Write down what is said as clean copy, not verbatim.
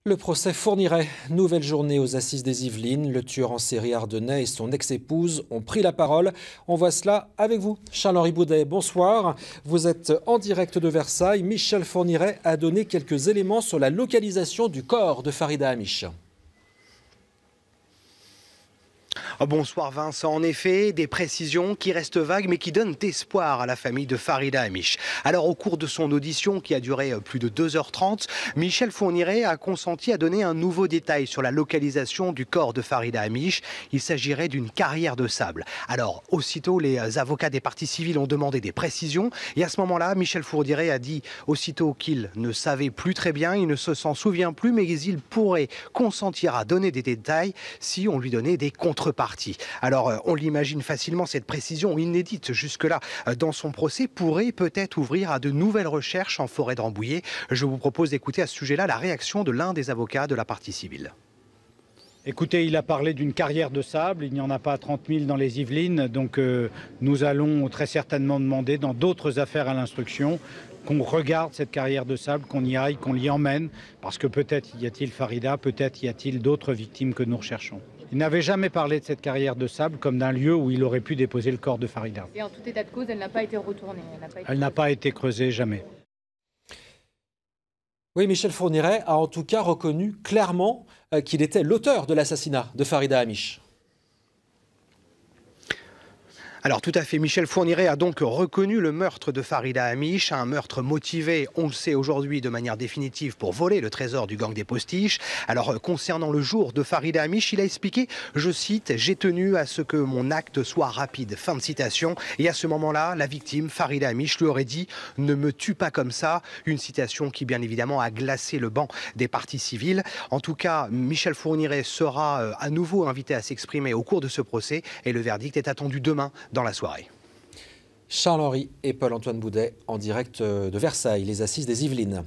Le procès Fourniret, nouvelle journée aux assises des Yvelines. Le tueur en série ardennais et son ex-épouse ont pris la parole. On voit cela avec vous. Charles-Henri Boudet, bonsoir. Vous êtes en direct de Versailles. Michel Fourniret a donné quelques éléments sur la localisation du corps de Farida Hamish. Bonsoir Vincent, en effet, des précisions qui restent vagues mais qui donnent espoir à la famille de Farida Hamish. Alors au cours de son audition qui a duré plus de 2h30, Michel Fourniret a consenti à donner un nouveau détail sur la localisation du corps de Farida Hamish. Il s'agirait d'une carrière de sable. Alors aussitôt les avocats des parties civiles ont demandé des précisions et à ce moment-là, Michel Fourniret a dit aussitôt qu'il ne savait plus très bien, il ne s'en souvient plus mais il pourrait consentir à donner des détails si on lui donnait des contreparties. Alors, on l'imagine facilement, cette précision inédite jusque-là dans son procès pourrait peut-être ouvrir à de nouvelles recherches en forêt de Rambouillet. Je vous propose d'écouter à ce sujet-là la réaction de l'un des avocats de la partie civile. Écoutez, il a parlé d'une carrière de sable, il n'y en a pas 30 000 dans les Yvelines, donc nous allons très certainement demander dans d'autres affaires à l'instruction qu'on regarde cette carrière de sable, qu'on y aille, qu'on l'y emmène, parce que peut-être y a-t-il Farida, peut-être y a-t-il d'autres victimes que nous recherchons. Il n'avait jamais parlé de cette carrière de sable comme d'un lieu où il aurait pu déposer le corps de Farida. Et en tout état de cause, elle n'a pas été retournée. Elle n'a pas été creusée, jamais. Oui, Michel Fourniret a en tout cas reconnu clairement qu'il était l'auteur de l'assassinat de Farida Hamish. Alors tout à fait, Michel Fourniret a donc reconnu le meurtre de Farida Hamish, un meurtre motivé, on le sait aujourd'hui, de manière définitive pour voler le trésor du gang des postiches. Alors concernant le jour de Farida Hamish, il a expliqué, je cite, « J'ai tenu à ce que mon acte soit rapide », fin de citation. Et à ce moment-là, la victime, Farida Hamish, lui aurait dit « Ne me tue pas comme ça », une citation qui bien évidemment a glacé le banc des parties civiles. En tout cas, Michel Fourniret sera à nouveau invité à s'exprimer au cours de ce procès et le verdict est attendu demain dans la soirée. Charles-Henri et Paul-Antoine Boudet en direct de Versailles, les assises des Yvelines.